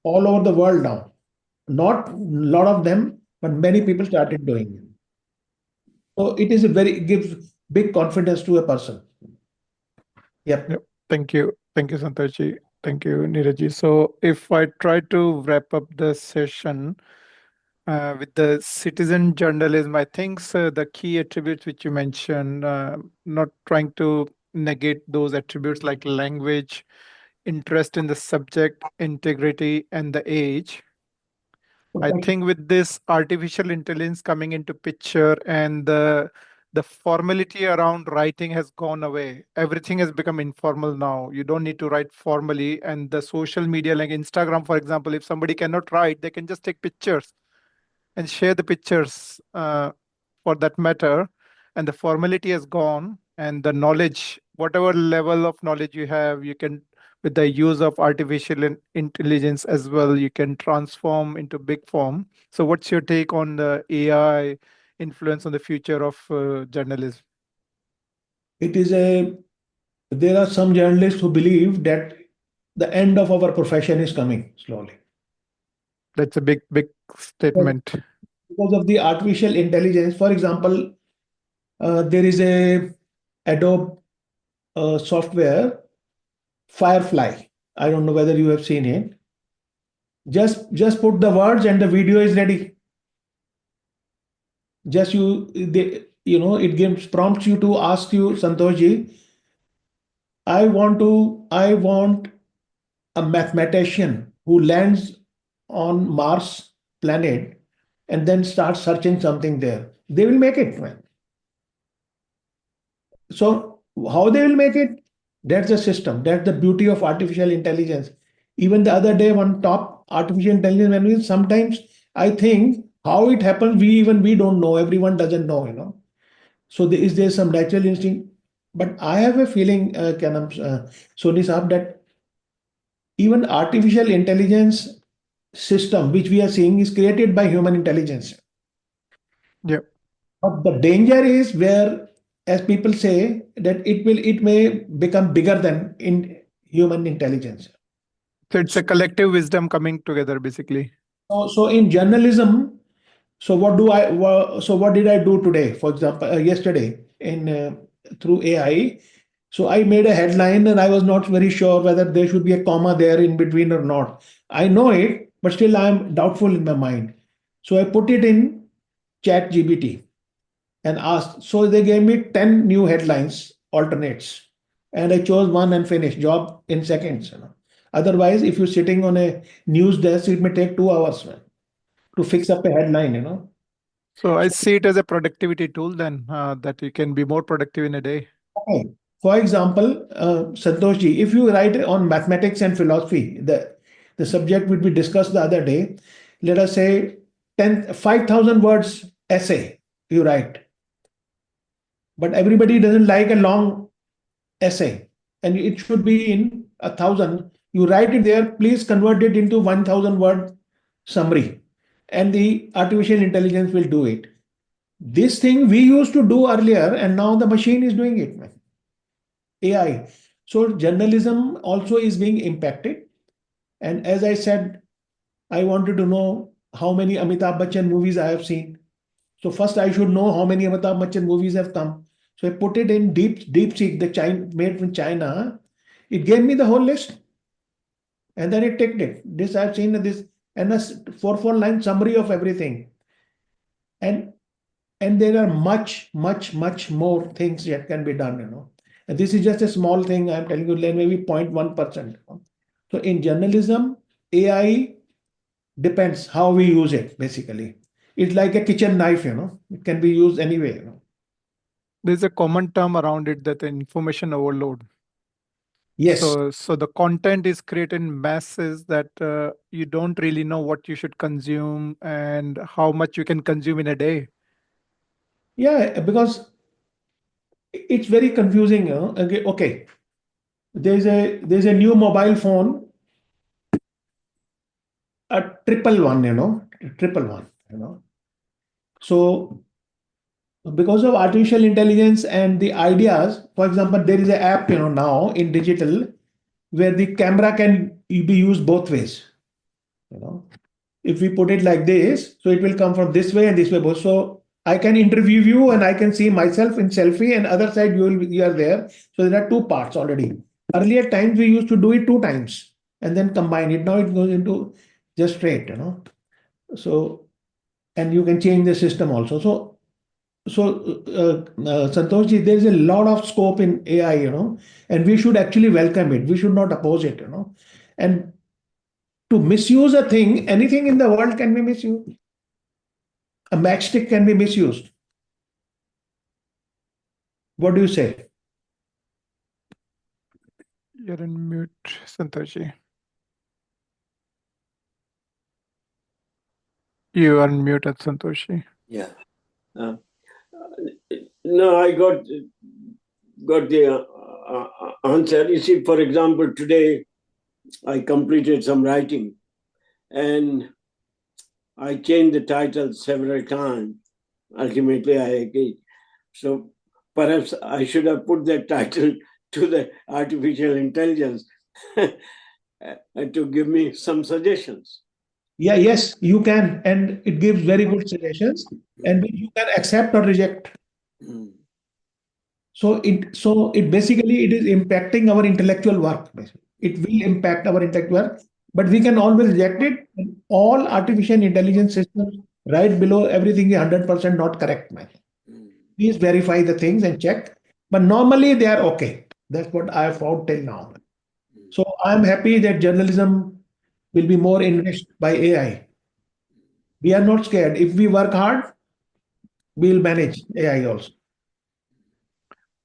all over the world now. Not a lot of them, but many people started doing it. So it is a very it gives big confidence to a person. Yep. Yep. Thank you, Santoshi. Thank you, Neeraj. So, if I try to wrap up the session with the citizen journalism, I think the key attributes which you mentioned, not trying to negate those attributes like language, interest in the subject, integrity, and the age. I think with this artificial intelligence coming into picture and the formality around writing has gone away. Everything has become informal now. You don't need to write formally. And the social media like Instagram, for example, if somebody cannot write, they can just take pictures and share the pictures for that matter. And the formality has gone, and the knowledge, whatever level of knowledge you have, you can, with the use of artificial intelligence as well, you can transform into big form. So, what's your take on the AI influence on the future of journalism? It is a There are some journalists who believe that the end of our profession is coming slowly. That's a big Because statement. because of the artificial intelligence. For example, there is a Adobe software, Firefly. I don't know whether you have seen it. Just put the words and the video is ready. Just it gives prompts you to ask you, Santoshji, I want a mathematician who lands on Mars planet and then starts searching something there. They will make it, man. So how they will make it? That's the system. That's the beauty of artificial intelligence. Even the other day, one top artificial intelligence analyst, sometimes I think how it happens, we don't know. Everyone doesn't know, you know. So is there some natural instinct? But I have a feeling, Soni Saab, that even artificial intelligence system which we are seeing is created by human intelligence. Yeah. But the danger is where, as people say, that it may become bigger than in human intelligence. So it's a collective wisdom coming together, basically. So in journalism, so what did I do today? For example, yesterday, in through AI. So I made a headline and I was not very sure whether there should be a comma there in between or not. I know it, but still I am doubtful in my mind. So I put it in Chat GBT and asked. So they gave me 10 new headlines, alternates, and I chose one and finished job in seconds. Otherwise, if you're sitting on a news desk, it may take 2 hours, man, to fix up a headline. So I see it as a productivity tool then, that you can be more productive in a day. Okay. For example, Santoshji, if you write on mathematics and philosophy, the subject which we discussed the other day, let us say 5,000 words essay you write, but everybody doesn't like a long essay, and it should be in 1,000. You write it there, please convert it into 1,000 word summary, and the artificial intelligence will do it. This thing we used to do earlier, and now the machine is doing it. AI. So journalism also is being impacted. And as I said, I wanted to know how many Amitabh Bachchan movies I have seen. So first I should know how many Amitabh Bachchan movies have come. So I put it in DeepSeek, the China made from China. It gave me the whole list, and then it ticked it. This I've seen this, and a four line summary of everything. And there are much more things that can be done. And this is just a small thing I'm telling you, like maybe 0.1%. So in journalism, AI depends how we use it, basically. It's like a kitchen knife. It can be used anyway. There's a common term around it, that information overload. Yes. So the content is created in masses that you don't really know what you should consume and how much you can consume in a day. Yeah, because it's very confusing. Okay. There's a new mobile phone, a triple one. Triple one. So because of artificial intelligence and the ideas, for example, there is an app now in digital where the camera can be used both ways. you know if we put it like this, so it will come from this way and this way both. So I can interview you and I can see myself in selfie, and other side you are there. So there are two parts already. Earlier times we used to do it two times and then combine it. Now it goes into just straight. So, and you can change the system also. So Santoshji, there is a lot of scope in AI, and we should actually welcome it. We should not oppose it. And to misuse a thing, anything in the world can be misused. A matchstick can be misused. What do you say? You're on mute, Santoshi. You are unmuted, Santoshi. Yeah. No, I got the answer. You see, for example, today I completed some writing and I changed the title several times. Ultimately, I agreed. So perhaps I should have put that title to the artificial intelligence to give me some suggestions. Yeah, yes, you can, and it gives very good suggestions, and you can accept or reject. Mm. So it basically it is impacting our intellectual work. Basically. It will impact our intellectual work, but we can always reject it. And all artificial intelligence systems right below everything is 100% not correct. Man. Please verify the things and check. But normally they are okay. That's what I have found till now. So I'm happy that journalism will be more enriched by AI. We are not scared. If we work hard, we'll manage AI also.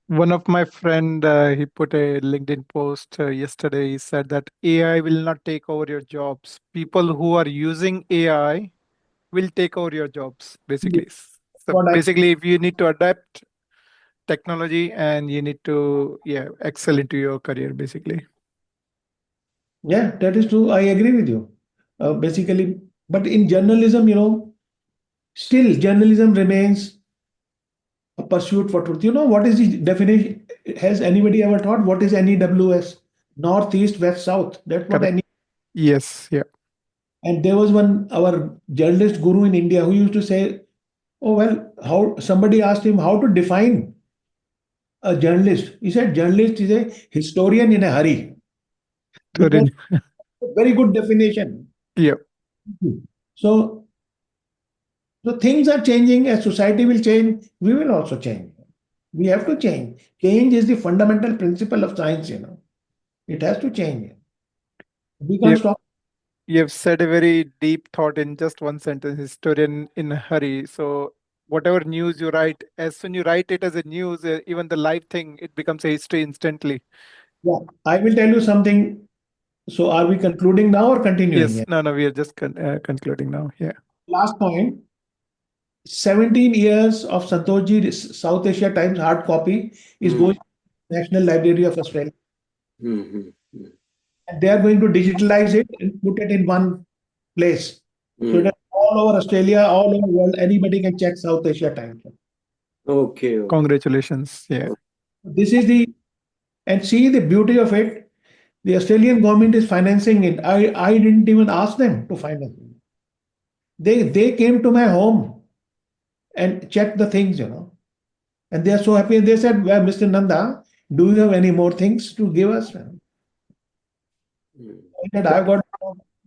One of my friend, he put a LinkedIn post yesterday. He said that AI will not take over your jobs. People who are using AI will take over your jobs, basically. So What I basically, if you need to adapt technology and you need to, excel into your career, basically. Yeah, that is true. I agree with you. Basically, but in journalism, still journalism remains a pursuit for truth. What is the definition? Has anybody ever thought what is NEWS? North, East, West, South. That's what I Correct. need. Yes, yeah. And there was our journalist guru in India who used to say, "Oh well, how?" Somebody asked him how to define a journalist. He said journalist is a historian in a hurry, which was Turin. a very good definition. Yeah. So, so things are changing. As society will change, we will also change. We have to change. Change is the fundamental principle of science. It has to change. We can't You, stop. you've said a very deep thought in just one sentence, historian in a hurry. So whatever news you write, as soon you write it as a news, even the live thing, it becomes a history instantly. Yeah, I will tell you something. So, are we concluding now or continuing? Yes, no, we are just concluding now. Yeah. Last point. 17 years of Santoshji South Asia Times hard copy is going to National Library of Australia. Mhm. And they are going to digitalize it and put it in one place. So that all over Australia, all over the world, anybody can check South Asia Times. Okay. Congratulations. Yeah. This is and see the beauty of it. The Australian government is financing it. I didn't even ask them to finance it. They came to my home and checked the things. And they are so happy. And they said, well, Mr. Nanda, do you have any more things to give us? I said, I've got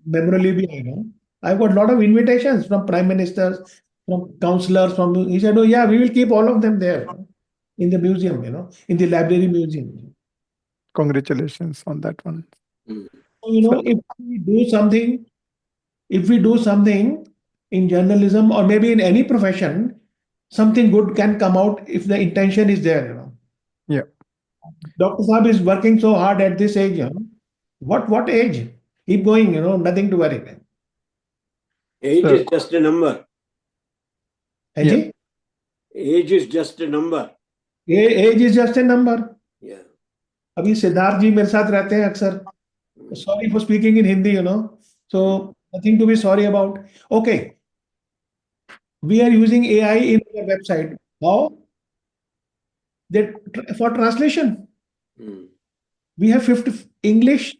memorabilia. I've got a lot of invitations from prime ministers, from councillors, from he said, oh yeah, we will keep all of them there in the museum, in the library museum. Congratulations on that one. So, So, if we do something in journalism or maybe in any profession, something good can come out if the intention is there. yeah. Dr. Saab is working so hard at this age. What age? Keep going, nothing to worry. Age So, is just a number. है Yeah. जी? Age is just a number. Age is just a number. Yeah. अभी सिद्धार्थ जी मेरे साथ रहते हैं अक्सर. Sorry for speaking in Hindi. So nothing to be sorry about. Okay, we are using AI in our website. How? That for translation. We have 50 English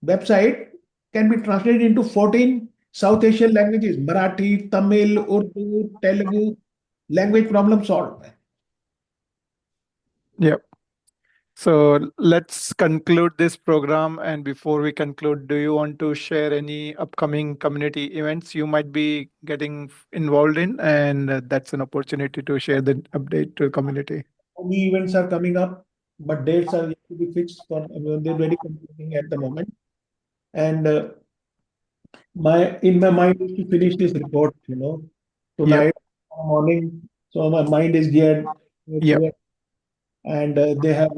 website can be translated into 14 South Asian languages: Marathi, Tamil, Urdu, Telugu. Language problem solved. Yeah. So let's conclude this program. And before we conclude, do you want to share any upcoming community events you might be getting involved in? And that's an opportunity to share the update to the community. Many events are coming up, but dates are yet to be fixed. They're very confusing at the moment. And in my mind is to finish this report, Yep. tonight morning. So my mind is geared Yep. to it. And they have,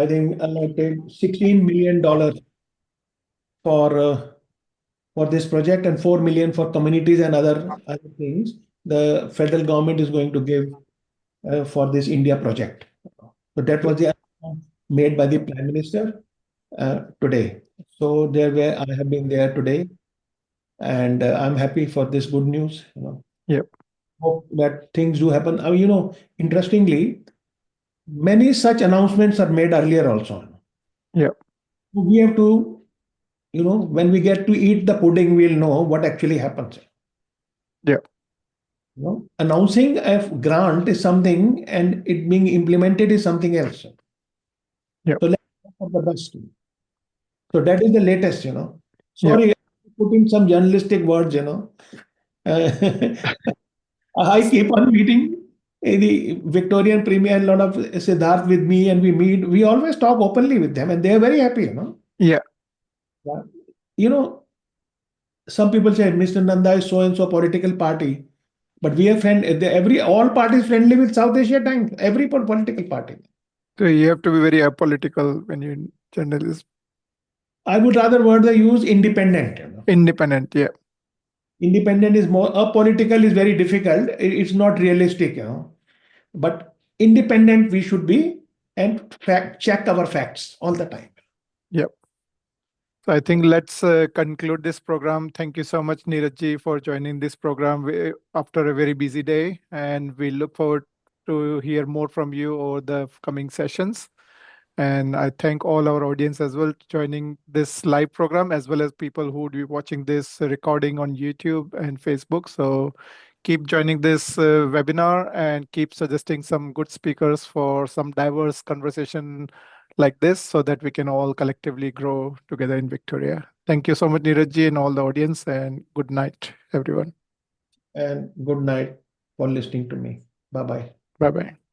I think, allotted $16 million for this project and 4 million for communities and other things. The federal government is going to give for this India project. So that was the announcement made by the Prime Minister today. So I have been there today, and I'm happy for this good news. Yep. Hope that things do happen. Interestingly, many such announcements are made earlier also. Yep. We have to, when we get to eat the pudding, we'll know what actually happens. Yep. Announcing a grant is something, and it being implemented is something else. Yep. So let's hope for the best. So that is the latest. Yep. Sorry, I put in some journalistic words. I keep on meeting the Victorian Premier and a lot of Siddharth with me, and we meet. We always talk openly with them, and they are very happy. Yeah. Yeah. Some people say Mr. Nanda is so and so political party, but we are all parties friendly with South Asia Times. Every political party. So you have to be very apolitical when you're journalist. I would rather word the use independent. Independent. Yeah. Independent is more apolitical is very difficult. It's not realistic. But independent we should be and check our facts all the time. Yep. So I think let's conclude this program. Thank you so much, Neeraj ji, for joining this program after a very busy day. And we look forward to hear more from you over the coming sessions. And I thank all our audience as well joining this live program, as well as people who would be watching this recording on YouTube and Facebook. So keep joining this webinar and keep suggesting some good speakers for some diverse conversation like this so that we can all collectively grow together in Victoria. Thank you so much, Neeraj and all the audience, and good night, everyone. And good night for listening to me. Bye bye. Bye bye.